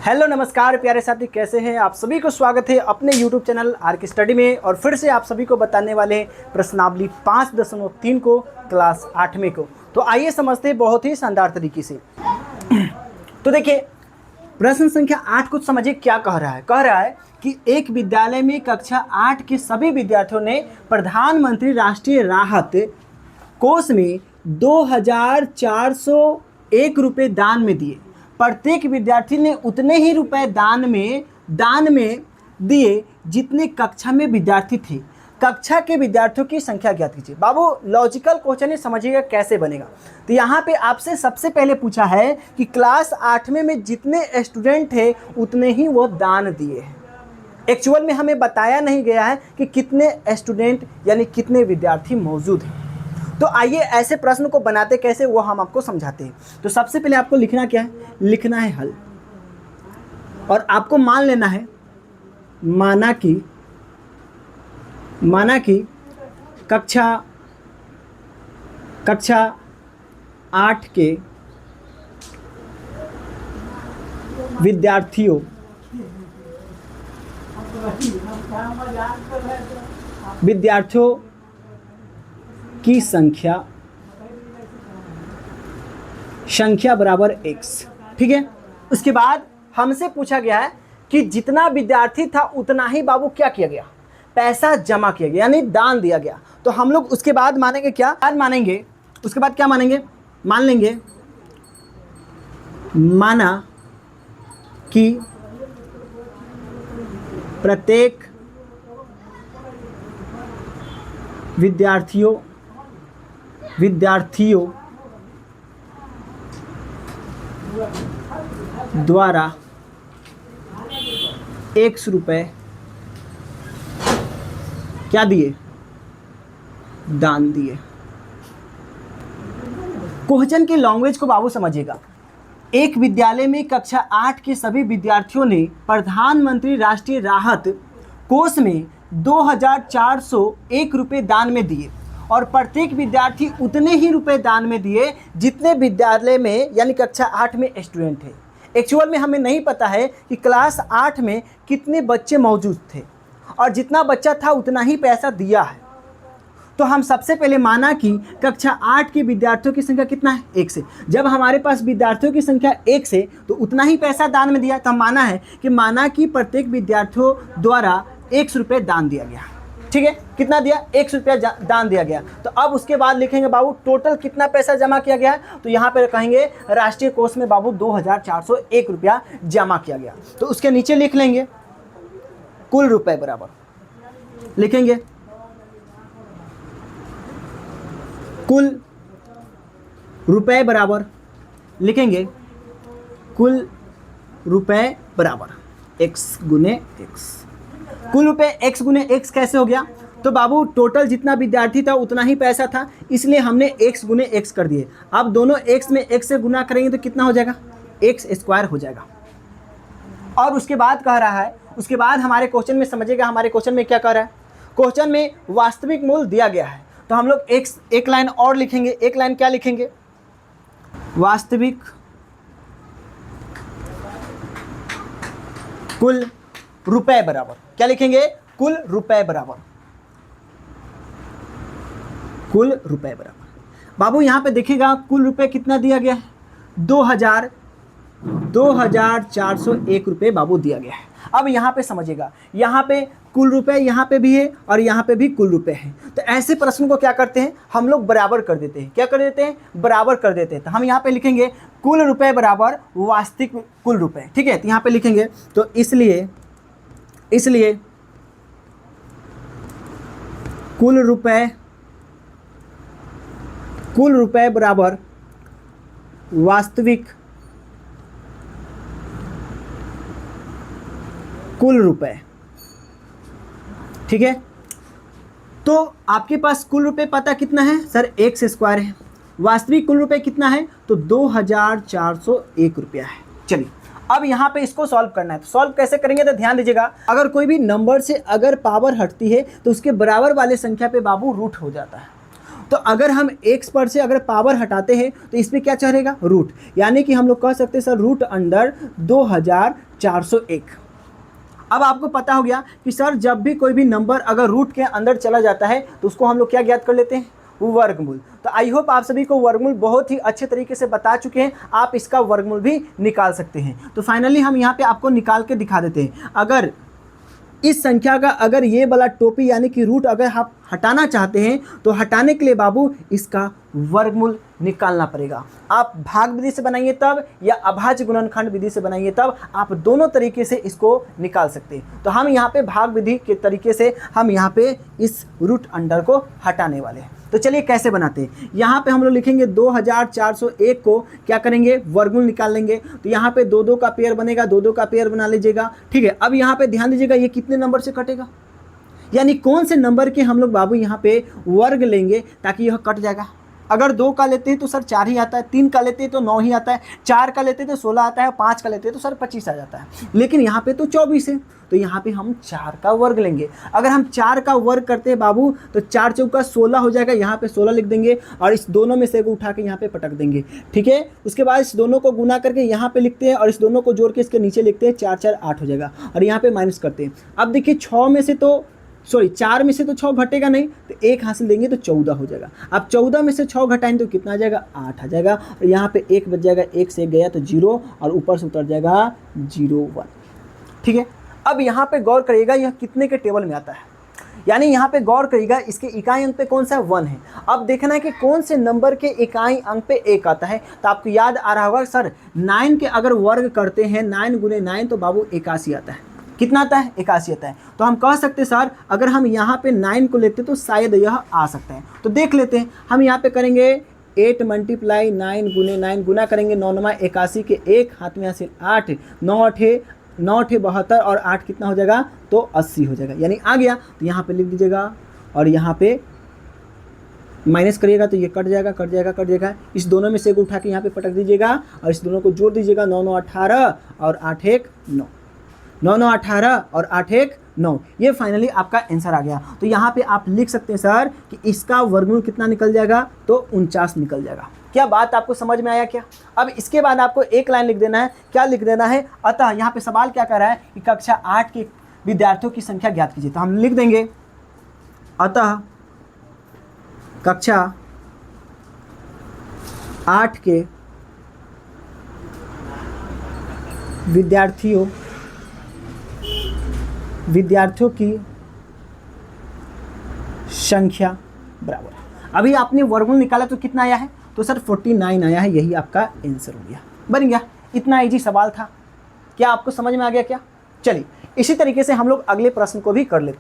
Hello नमस्कार प्यारे साथी, कैसे हैं आप सभी को स्वागत है अपने YouTube चैनल आर के स्टडी में। और फिर से आप सभी को बताने वाले हैं प्रश्नावली 5.3 को क्लास 8वीं को। तो आइए समझते हैं बहुत ही शानदार तरीके से। तो देखिए प्रश्न संख्या 8 कुछ समझिए क्या कह रहा है कि एक विद्यालय में कक्षा 8 के सभी विद्यार्थियों ने प्रधानमंत्री राष्ट्रीय राहत कोष में 2401 रुपये दान में दिए। प्रत्येक विद्यार्थी ने उतने ही रुपए दान में दिए जितने कक्षा में विद्यार्थी थे। कक्षा के विद्यार्थियों की संख्या ज्ञात कीजिए। बाबू लॉजिकल क्वेश्चन है, समझिएगा कैसे बनेगा। तो यहाँ पे आपसे सबसे पहले पूछा है कि क्लास 8वीं में जितने स्टूडेंट थे उतने ही वो दान दिए हैं। एक्चुअल में हमें बताया नहीं गया है कि कितने स्टूडेंट यानी कितने विद्यार्थी मौजूद हैं। तो आइए ऐसे प्रश्न को बनाते कैसे वो हम आपको समझाते हैं। तो सबसे पहले आपको लिखना क्या है, लिखना है हल। और आपको मान लेना है माना कि कक्षा 8 के विद्यार्थियों की संख्या बराबर x। ठीक है, उसके बाद हमसे पूछा गया है कि जितना विद्यार्थी था उतना ही बाबू क्या किया गया, पैसा जमा किया गया यानी दान दिया गया। तो हम लोग उसके बाद मानेंगे क्या, उसके बाद क्या मानेंगे, मान लेंगे माना कि प्रत्येक विद्यार्थियों द्वारा x रुपए क्या दिए, दान दिए। क्वेश्चन की लैंग्वेज को बाबू समझिएगा। एक विद्यालय में कक्षा 8 के सभी विद्यार्थियों ने प्रधानमंत्री राष्ट्रीय राहत कोष में 2401 रुपये दान में दिए और प्रत्येक विद्यार्थी उतने ही रुपए दान में दिए जितने विद्यालय में यानी कक्षा 8 में स्टूडेंट थे। एक्चुअल में हमें नहीं पता है कि क्लास 8 में कितने बच्चे मौजूद थे और जितना बच्चा था उतना ही पैसा दिया है। तो हम सबसे पहले माना कि कक्षा 8 के विद्यार्थियों की संख्या कितना है, 1 से। जब हमारे पास विद्यार्थियों की संख्या 1 से तो उतना ही पैसा दान में दिया। तो हम माना कि प्रत्येक विद्यार्थियों द्वारा 1 रुपये दान दिया गया। ठीक है, कितना दिया, 1 रुपया दान दिया गया। तो अब उसके बाद लिखेंगे बाबू टोटल कितना पैसा जमा किया गया है। तो यहाँ पे कहेंगे राष्ट्रीय कोष में बाबू 2401 रुपया जमा किया गया। तो उसके नीचे लिख लेंगे कुल रुपए बराबर, लिखेंगे कुल रुपए बराबर, लिखेंगे कुल रुपए बराबर x गुने x। कुल रुपए x गुने x कैसे हो गया, तो बाबू टोटल जितना विद्यार्थी था उतना ही पैसा था, इसलिए हमने x गुने x कर दिए। अब दोनों x में x से गुना करेंगे तो कितना हो जाएगा, x स्क्वायर हो जाएगा। और उसके बाद कह रहा है, उसके बाद हमारे क्वेश्चन में समझिएगा, हमारे क्वेश्चन में क्या कह रहा है, क्वेश्चन में वास्तविक मूल्य दिया गया है। तो हम लोग एक लाइन और लिखेंगे। एक लाइन क्या लिखेंगे, वास्तविक कुल रुपए बराबर, क्या लिखेंगे, कुल रुपए बराबर, कुल रुपए बराबर। बाबू यहाँ पे देखिएगा कुल रुपए कितना दिया गया है, 2401 रुपये बाबू दिया गया है। अब यहाँ पे समझिएगा, यहाँ पे कुल रुपए यहाँ पे भी है और यहाँ पे भी कुल रुपए है। तो ऐसे प्रश्न को क्या करते हैं हम लोग, बराबर कर देते हैं। क्या कर देते हैं, बराबर कर देते हैं। तो हम यहाँ पे लिखेंगे कुल रुपए बराबर वास्तविक कुल रुपए। ठीक है, तो यहाँ पे लिखेंगे, तो इसलिए कुल रुपए बराबर वास्तविक कुल रुपए। ठीक है, तो आपके पास कुल रुपए पता कितना है सर, x स्क्वायर है। वास्तविक कुल रुपए कितना है, तो 2401 रुपया है। चलिए अब यहाँ पे इसको सॉल्व करना है। तो सॉल्व कैसे करेंगे, तो ध्यान दीजिएगा, अगर कोई भी नंबर से अगर पावर हटती है तो उसके बराबर वाले संख्या पे बाबू रूट हो जाता है। तो अगर हम x पर से अगर पावर हटाते हैं तो इसमें क्या चढ़ेगा, रूट, यानी कि हम लोग कह सकते हैं सर रूट अंडर 2401। अब आपको पता हो गया कि सर जब भी कोई भी नंबर अगर रूट के अंदर चला जाता है तो उसको हम लोग क्या ज्ञात कर लेते हैं, वर्गमूल। तो आई होप आप सभी को वर्गमूल बहुत ही अच्छे तरीके से बता चुके हैं, आप इसका वर्गमूल भी निकाल सकते हैं। तो फाइनली हम यहाँ पे आपको निकाल के दिखा देते हैं। अगर इस संख्या का अगर ये वाला टोपी यानी कि रूट अगर आप हटाना चाहते हैं तो हटाने के लिए बाबू इसका वर्गमूल निकालना पड़ेगा। आप भाग विधि से बनाइए तब या अभाज्य गुणनखंड विधि से बनाइए तब, आप दोनों तरीके से इसको निकाल सकते हैं। तो हम यहाँ पे भाग विधि के तरीके से हम यहाँ पे इस रूट अंडर को हटाने वाले हैं। तो चलिए कैसे बनाते हैं। यहाँ पे हम लोग लिखेंगे 2401 को क्या करेंगे, वर्गमूल निकाल लेंगे। तो यहाँ पे 2 2 का पेयर बनेगा, 2 2 का पेयर बना लीजिएगा, ठीक है। अब यहाँ पे ध्यान दीजिएगा ये कितने नंबर से कटेगा, यानी कौन से नंबर के हम लोग बाबू यहाँ पे वर्ग लेंगे ताकि यह कट जाएगा। अगर 2 का लेते हैं तो सर 4 ही आता है, 3 का लेते हैं तो 9 ही आता है, 4 का लेते हैं तो 16 आता है, 5 का लेते हैं तो सर 25 आ जाता है। लेकिन यहाँ पे तो 24 है, तो यहाँ पे हम 4 का वर्ग लेंगे। अगर हम 4 का वर्ग करते हैं बाबू तो 4 चौका 16 हो जाएगा, यहाँ पे 16 लिख देंगे और इस दोनों में से एक उठा के यहाँ पे पटक देंगे, ठीक है। उसके बाद इस दोनों को गुना करके यहाँ पे लिखते हैं और इस दोनों को जोड़ के इसके नीचे लिखते हैं, 4 4 8 हो जाएगा और यहाँ पे माइनस करते हैं। अब देखिए 4 में से तो 6 घटेगा नहीं, तो 1 हासिल देंगे तो 14 हो जाएगा। अब 14 में से 6 घटाएंगे तो कितना आ जाएगा, 8 आ जाएगा और यहाँ पे 1 बच जाएगा, 1 से 1 गया तो 0 और ऊपर से उतर जाएगा 0 1, ठीक है। अब यहाँ पे गौर करिएगा यह कितने के टेबल में आता है, यानी यहाँ पे गौर करिएगा इसके इकाई अंक पे कौन सा है, 1 है। अब देखना है कि कौन से नंबर के इकाई अंक पे 1 आता है। तो आपको याद आ रहा होगा सर 9 के अगर वर्ग करते हैं 9 गुने 9 तो बाबू 81 आता है। कितना आता है, 81 आता है। तो हम कह सकते हैं सर अगर हम यहाँ पे 9 को लेते तो शायद यह आ सकता है। तो देख लेते हैं, हम यहाँ पे करेंगे 8 मल्टीप्लाई 9 गुने 9, गुना करेंगे 9 9 81 के 1 हाथ में हासिल 8, 9 8 72 और 8 कितना हो जाएगा, तो 80 हो जाएगा, यानी आ गया। तो यहाँ पे लिख दीजिएगा और यहाँ पे माइनस करिएगा तो ये कट जाएगा कट जाएगा कट जाएगा। इस दोनों में से एक उठा के यहाँ पे पटक दीजिएगा और इस दोनों को जोड़ दीजिएगा, 9 9 18 और 8 1 9, 9 9 18 और 8 1 9। ये फाइनली आपका आंसर आ गया। तो यहाँ पे आप लिख सकते हैं सर कि इसका वर्गमूल कितना निकल जाएगा, तो 49 निकल जाएगा। क्या बात आपको समझ में आया क्या। अब इसके बाद आपको एक लाइन लिख देना है, क्या लिख देना है, अतः यहाँ पे सवाल क्या कर रहा है कि कक्षा 8 के विद्यार्थियों की संख्या ज्ञात कीजिए। तो हम लिख देंगे अतः कक्षा 8 के विद्यार्थियों की संख्या बराबर। अभी आपने वर्गमूल निकाला तो कितना आया है, तो सर 49 आया है। यही आपका आंसर हो गया, बन गया। इतना इजी सवाल था, क्या आपको समझ में आ गया क्या। चलिए इसी तरीके से हम लोग अगले प्रश्न को भी कर लेते हैं।